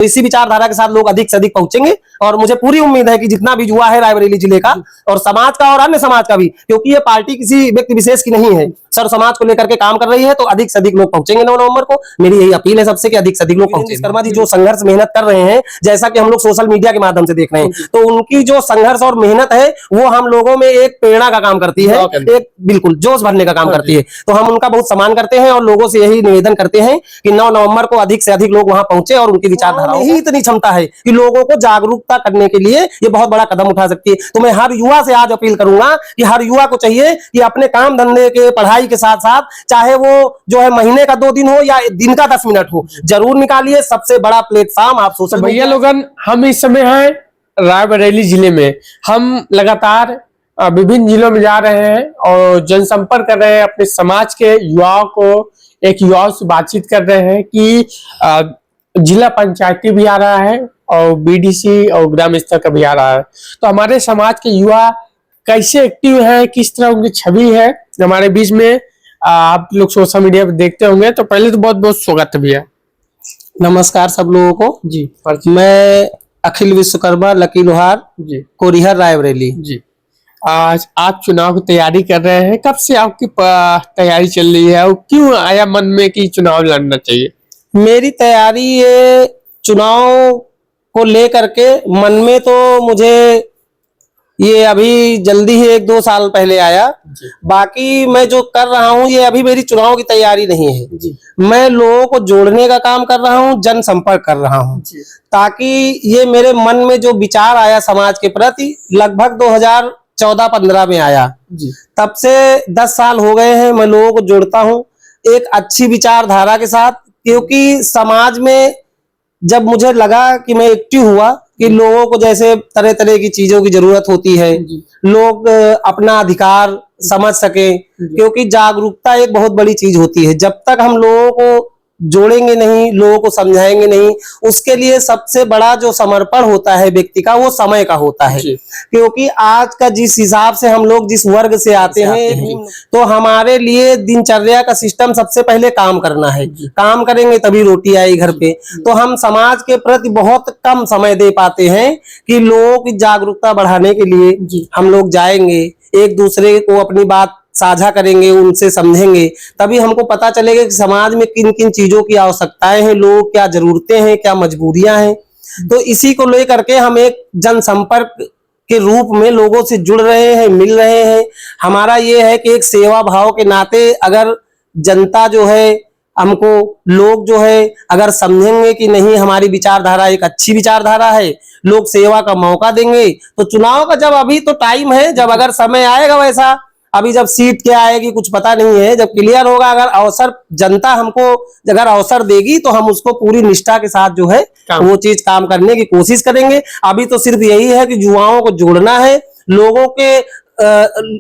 तो इसी विचारधारा के साथ लोग अधिक से अधिक पहुंचेंगे और मुझे पूरी उम्मीद है कि जितना भी युवा है रायबरेली जिले का और समाज का और अन्य समाज का भी, क्योंकि ये पार्टी किसी व्यक्ति विशेष की नहीं है, सर समाज को लेकर के काम कर रही है, तो अधिक से अधिक लोग पहुंचेंगे 9 नवंबर को। मेरी यही अपील है सबसे कि अधिक से अधिक लोग पहुंचे। विश्वकर्मा जी जो संघर्ष मेहनत कर रहे हैं, जैसा कि हम लोग सोशल मीडिया के माध्यम से देख रहे हैं, तो उनकी जो संघर्ष और मेहनत है वो हम लोगों में एक प्रेरणा का काम करती है, एक बिल्कुल जोश भरने का काम करती है। तो हम उनका बहुत सम्मान करते हैं और लोगों से यही निवेदन करते हैं कि 9 नवंबर को अधिक से अधिक लोग वहां पहुंचे और उनकी विचारधाराओं में ही इतनी क्षमता है कि लोगों को जागरूकता करने के लिए ये बहुत बड़ा कदम उठा सकती है। तो मैं हर युवा से आज अपील करूंगा कि हर युवा को चाहिए कि अपने काम धंधे के पढ़ाई के साथ साथ, चाहे वो जो है महीने का 2 दिन हो या दिन का 10 मिनट हो, जरूर निकालिए। सबसे बड़ा प्लेटफॉर्म आप सोशल भैया लोगन, हम इस समय हैं रायबरेली जिले में। हम लगातार विभिन्न जिलों में जा रहे हैं और जनसंपर्क कर रहे हैं, अपने समाज के युवाओं को, एक युवाओं से बातचीत कर रहे हैं कि जिला पंचायती भी आ रहा है और बीडीसी और ग्राम स्तर का भी आ रहा है। तो हमारे समाज के युवा कैसे एक्टिव है, किस तरह उनकी छवि है हमारे बीच में, आप लोग सोशल मीडिया पे देखते होंगे। तो पहले तो बहुत बहुत स्वागत है भैया। नमस्कार सब लोगों को जी। मैं अखिल विश्वकर्मा लकी लोहार जी, कोरिहर रायबरेली जी। आज आप चुनाव की तैयारी कर रहे हैं, कब से आपकी तैयारी चल रही है और क्यों आया मन में कि चुनाव लड़ना चाहिए? मेरी तैयारी ये चुनाव को लेकर के मन में तो मुझे ये अभी जल्दी ही 1-2 साल पहले आया। बाकी मैं जो कर रहा हूँ ये अभी मेरी चुनाव की तैयारी नहीं है जी। मैं लोगों को जोड़ने का काम कर रहा हूँ, जनसंपर्क कर रहा हूँ, ताकि ये मेरे मन में जो विचार आया समाज के प्रति लगभग 2014-15 में आया जी। तब से 10 साल हो गए हैं मैं लोगों को जोड़ता हूँ एक अच्छी विचारधारा के साथ, क्योंकि समाज में जब मुझे लगा कि मैं एक्टिव हुआ कि लोगों को जैसे तरह तरह की चीजों की जरूरत होती है, लोग अपना अधिकार समझ सके, क्योंकि जागरूकता एक बहुत बड़ी चीज होती है। जब तक हम लोगों को जोड़ेंगे नहीं, लोगों को समझाएंगे नहीं, उसके लिए सबसे बड़ा जो समर्पण होता है व्यक्ति का वो समय का होता है। क्योंकि आज का जिस हिसाब से हम लोग जिस वर्ग से आते हैं, तो हमारे लिए दिनचर्या का सिस्टम सबसे पहले काम करना है, काम करेंगे तभी रोटी आएगी घर पे। तो हम समाज के प्रति बहुत कम समय दे पाते हैं कि लोगों की जागरूकता बढ़ाने के लिए हम लोग जाएंगे, एक दूसरे को अपनी बात साझा करेंगे, उनसे समझेंगे, तभी हमको पता चलेगा कि समाज में किन किन चीजों की आवश्यकताएं हैं, लोग क्या जरूरतें हैं, क्या मजबूरियां हैं। तो इसी को लेकर के हम एक जनसंपर्क के रूप में लोगों से जुड़ रहे हैं, मिल रहे हैं। हमारा ये है कि एक सेवा भाव के नाते अगर जनता जो है हमको, लोग जो है अगर समझेंगे कि नहीं हमारी विचारधारा एक अच्छी विचारधारा है, लोग सेवा का मौका देंगे, तो चुनाव का जब अभी तो टाइम है, जब अगर समय आएगा वैसा, अभी जब सीट क्या आएगी कुछ पता नहीं है, जब क्लियर होगा, अगर अवसर जनता हमको अगर अवसर देगी तो हम उसको पूरी निष्ठा के साथ जो है वो चीज काम करने की कोशिश करेंगे। अभी तो सिर्फ यही है कि युवाओं को जोड़ना है, लोगों के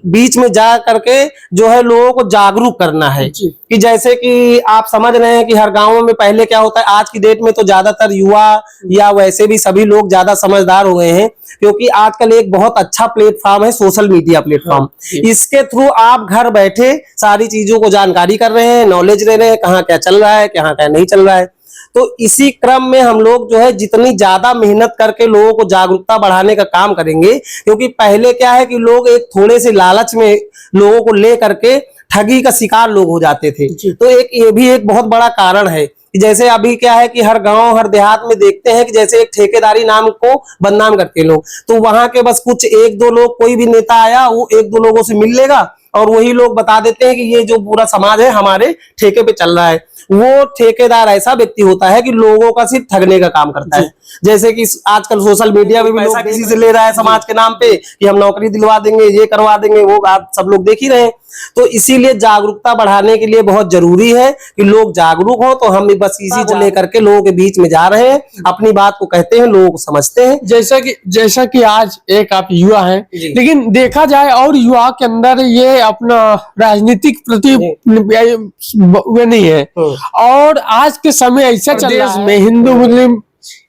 बीच में जा करके जो है लोगों को जागरूक करना है कि जैसे कि आप समझ रहे हैं कि हर गांव में पहले क्या होता है, आज की डेट में तो ज्यादातर युवा या वैसे भी सभी लोग ज्यादा समझदार हो गए हैं, क्योंकि आजकल एक बहुत अच्छा प्लेटफॉर्म है सोशल मीडिया प्लेटफॉर्म। इसके थ्रू आप घर बैठे सारी चीजों को जानकारी कर रहे हैं, नॉलेज ले रहे हैं, कहाँ क्या चल रहा है, कहाँ क्या नहीं चल रहा है। तो इसी क्रम में हम लोग जो है जितनी ज्यादा मेहनत करके लोगों को जागरूकता बढ़ाने का काम करेंगे, क्योंकि पहले क्या है कि लोग एक थोड़े से लालच में लोगों को ले करके ठगी का शिकार लोग हो जाते थे। तो एक ये भी एक बहुत बड़ा कारण है कि जैसे अभी क्या है कि हर गांव हर देहात में देखते हैं कि जैसे एक ठेकेदारी नाम को बदनाम करते हैं लोग, तो वहां के बस कुछ 1-2 लोग, कोई भी नेता आया वो 1-2 लोगों से मिल लेगा और वही लोग बता देते हैं कि ये जो पूरा समाज है हमारे ठेके पे चल रहा है। वो ठेकेदार ऐसा व्यक्ति होता है कि लोगों का सिर्फ ठगने का काम करता है। जैसे कि आजकल सोशल मीडिया में भी पैसा किसी से ले रहा है समाज के नाम पे कि हम नौकरी दिलवा देंगे, ये करवा देंगे, वो आप सब लोग देख ही रहे हैं। तो इसीलिए जागरूकता बढ़ाने के लिए बहुत जरूरी है कि लोग जागरूक हो। तो हम बस इसी को लेकर के लोगों के बीच में जा रहे हैं, अपनी बात को कहते हैं, लोगों को समझते हैं। जैसा कि आज एक आप युवा हैं, लेकिन देखा जाए और युवा के अंदर ये अपना राजनीतिक प्रति वे नहीं है। और आज के समय ऐसा चल रहा है, हिंदू मुस्लिम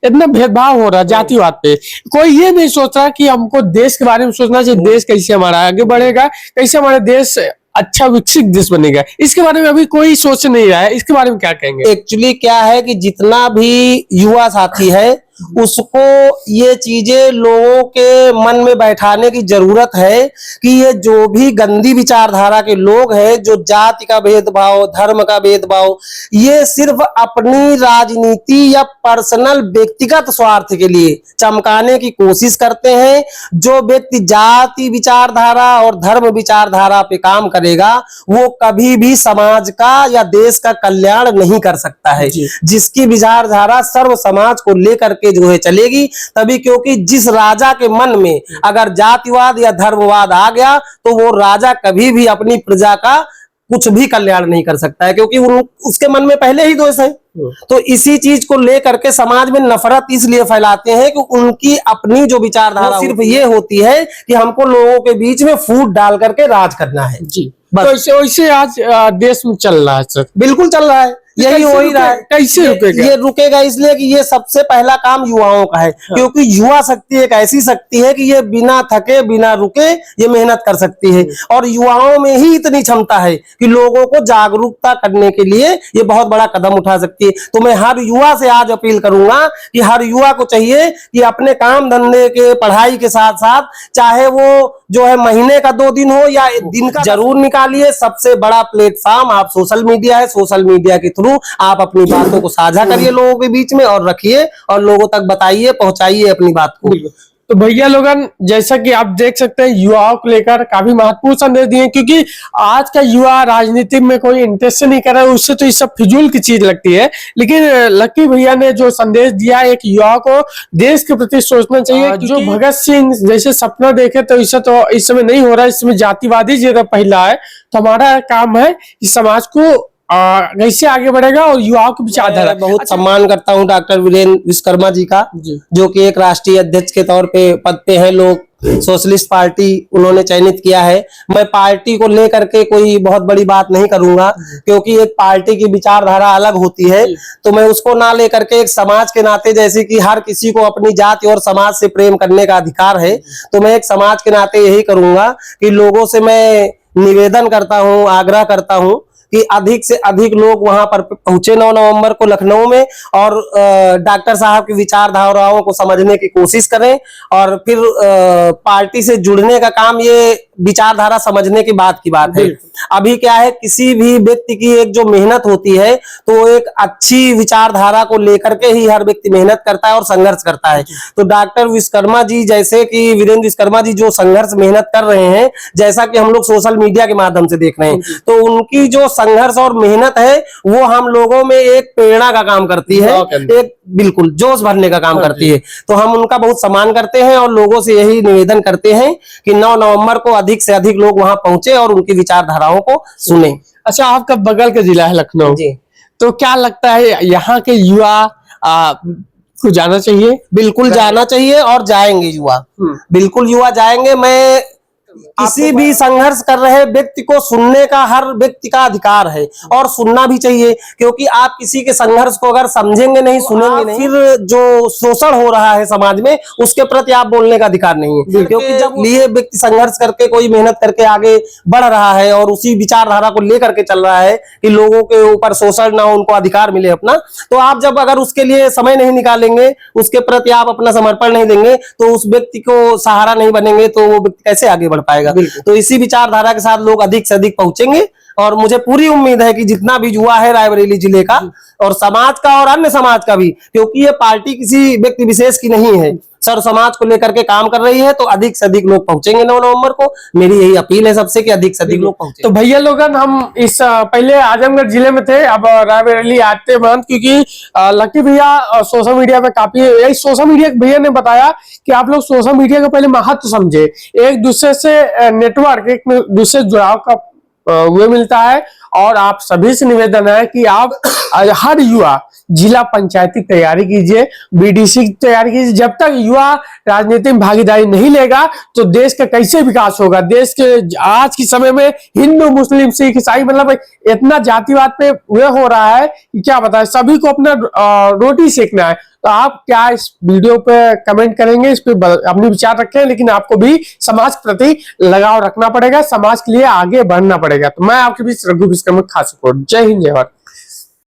इतना भेदभाव हो रहा है जातिवाद पे। कोई ये नहीं सोच रहा कि हमको देश के बारे में सोचना चाहिए, देश कैसे हमारा आगे बढ़ेगा, कैसे हमारे देश अच्छा विकसित देश बनेगा। इसके बारे में अभी कोई सोच नहीं रहा है, इसके बारे में क्या कहेंगे? एक्चुअली क्या है कि जितना भी युवा साथी है उसको ये चीजें लोगों के मन में बैठाने की जरूरत है कि ये जो भी गंदी विचारधारा के लोग हैं, जो जाति का भेदभाव, धर्म का भेदभाव, ये सिर्फ अपनी राजनीति या पर्सनल व्यक्तिगत स्वार्थ के लिए चमकाने की कोशिश करते हैं। जो व्यक्ति जाति विचारधारा और धर्म विचारधारा पे काम करेगा वो कभी भी समाज का या देश का कल्याण नहीं कर सकता है। जिसकी विचारधारा सर्व समाज को लेकर के जो है चलेगी तभी, क्योंकि जिस राजा के मन में अगर जातिवाद या धर्मवाद आ गया तो वो राजा कभी भी अपनी प्रजा का कुछ भी कल्याण नहीं कर सकता है, क्योंकि उसके मन में पहले ही दोष है। तो इसी चीज को लेकर के समाज में नफरत इसलिए फैलाते हैं कि उनकी अपनी जो विचारधारा सिर्फ ये होती है कि हमको लोगों के बीच में फूट डाल करके राज करना है। जी, तो वैसे आज देश में चल रहा है सर? बिल्कुल चल रहा है, यही हो ही रहा है। कैसे रुकेगा? ये रुकेगा इसलिए कि ये सबसे पहला काम युवाओं का है। क्योंकि युवा शक्ति एक ऐसी शक्ति है कि ये बिना थके बिना रुके ये मेहनत कर सकती है, और युवाओं में ही इतनी क्षमता है कि लोगों को जागरूकता करने के लिए ये बहुत बड़ा कदम उठा सकती है। तो मैं हर युवा से आज अपील करूंगा कि हर युवा को चाहिए कि अपने काम धंधे के पढ़ाई के साथ साथ चाहे वो जो है महीने का 2 दिन हो या दिन का, जरूर निकालिए। सबसे बड़ा प्लेटफॉर्म आप सोशल मीडिया है, सोशल मीडिया के थ्रू आप अपनी बातों को साझा करिए लोगों के बीच में और रखिए और लोगों तक बताइए, पहुंचाइए अपनी बात को। तो भैया लोगन, जैसा कि आप देख सकते हैं युवाओं को लेकर काफी महत्वपूर्ण संदेश दिए, क्योंकि आज का युवा राजनीति में कोई इंटरेस्ट नहीं कर रहा है, उससे तो ये सब फिजूल की चीज लगती है। लेकिन लकी भैया ने जो संदेश दिया, एक युवा को देश के प्रति सोचना चाहिए। जो भगत सिंह जैसे सपना देखे तो इससे तो इस समय नहीं हो रहा है, इसमें जातिवादी ज्यादा पहला है। तो हमारा काम है कि समाज को कैसे आगे बढ़ेगा और युवाओं की विचारधारा। बहुत सम्मान करता हूं डॉक्टर वीरेंद्र विश्वकर्मा जी का, जो कि एक राष्ट्रीय अध्यक्ष के तौर पे पद पे है। लोग सोशलिस्ट पार्टी उन्होंने चयनित किया है। मैं पार्टी को लेकर के कोई बहुत बड़ी बात नहीं करूंगा, क्योंकि एक पार्टी की विचारधारा अलग होती है, तो मैं उसको ना लेकर के एक समाज के नाते, जैसे कि हर किसी को अपनी जाति और समाज से प्रेम करने का अधिकार है, तो मैं एक समाज के नाते यही करूंगा कि लोगों से मैं निवेदन करता हूं, आग्रह करता हूं कि अधिक से अधिक लोग वहां पर पहुंचे 9 नवंबर को लखनऊ में, और डॉक्टर साहब की विचारधाराओं को समझने की कोशिश करें, और फिर पार्टी से जुड़ने का काम, ये विचारधारा समझने की बात है। अभी क्या है, किसी भी व्यक्ति की एक जो मेहनत होती है तो एक अच्छी विचारधारा को लेकर के ही हर व्यक्ति मेहनत करता है और संघर्ष करता है। तो डॉक्टर विश्वकर्मा जी, जैसे कि वीरेंद्र विश्वकर्मा जी जो संघर्ष मेहनत कर रहे हैं, जैसा कि हम लोग सोशल मीडिया के माध्यम से देख रहे हैं, तो उनकी जो संघर्ष और मेहनत है वो हम लोगों में एक प्रेरणा का काम करती है, एक बिल्कुल जोश भरने का काम करती है। तो हम उनका बहुत सम्मान करते हैं और लोगों से यही निवेदन करते हैं कि 9 नवंबर को अधिक से अधिक लोग वहां पहुंचे और उनकी विचारधाराओं को सुने। अच्छा, आपका बगल का जिला है लखनऊ जी, तो क्या लगता है यहाँ के युवा को जाना चाहिए? बिल्कुल जाना चाहिए और जाएंगे युवा, बिल्कुल युवा जाएंगे। मैं किसी भी संघर्ष कर रहे व्यक्ति को सुनने का हर व्यक्ति का अधिकार है और सुनना भी चाहिए, क्योंकि आप किसी के संघर्ष को अगर समझेंगे नहीं, सुनेंगे नहीं, फिर जो शोषण हो रहा है समाज में उसके प्रति आप बोलने का अधिकार नहीं है। क्योंकि जब लिए व्यक्ति संघर्ष करके कोई मेहनत करके आगे बढ़ रहा है और उसी विचारधारा को लेकर के चल रहा है कि लोगों के ऊपर शोषण ना हो, उनको अधिकार मिले अपना, तो आप जब अगर उसके लिए समय नहीं निकालेंगे, उसके प्रति आप अपना समर्पण नहीं देंगे, तो उस व्यक्ति को सहारा नहीं बनेंगे, तो वो व्यक्ति कैसे आगे बढ़ पाएगा। तो इसी विचारधारा के साथ लोग अधिक से अधिक पहुंचेंगे और मुझे पूरी उम्मीद है कि जितना भी युवा है रायबरेली जिले का और समाज का और अन्य समाज का भी, क्योंकि ये पार्टी किसी व्यक्ति विशेष की नहीं है, सर समाज को लेकर के काम कर रही है, तो अधिक से अधिक लोग पहुंचेंगे 9 नवंबर को। मेरी यही अपील है सबसे कि अधिक से अधिक लोग पहुंचे। तो भैया लोगन, हम इस पहले आजमगढ़ जिले में थे, अब रायबरेली आते बंद, क्योंकि लकी भैया सोशल मीडिया पे काफी, यही सोशल मीडिया भैया ने बताया कि आप लोग सोशल मीडिया का पहले महत्व समझे, एक दूसरे से नेटवर्क, एक दूसरे जुड़ाव का वो मिलता है। और आप सभी से निवेदन है कि आप हर युवा जिला पंचायती तैयारी कीजिए, बीडीसी की तैयारी कीजिए। जब तक युवा राजनीति में भागीदारी नहीं लेगा तो देश का कैसे विकास होगा? देश के आज के समय में हिंदू, मुस्लिम, सिख, ईसाई, मतलब इतना जातिवाद पे वह हो रहा है कि क्या बताए, सभी को अपना रोटी सेकना है। तो आप क्या इस वीडियो पे कमेंट करेंगे, इस पे अपने विचार रखें, लेकिन आपको भी समाज प्रति लगाव रखना पड़ेगा, समाज के लिए आगे बढ़ना पड़ेगा। तो मैं आपके बीच रघु विश्वकर्मा खास। जय हिंद, जय भारत।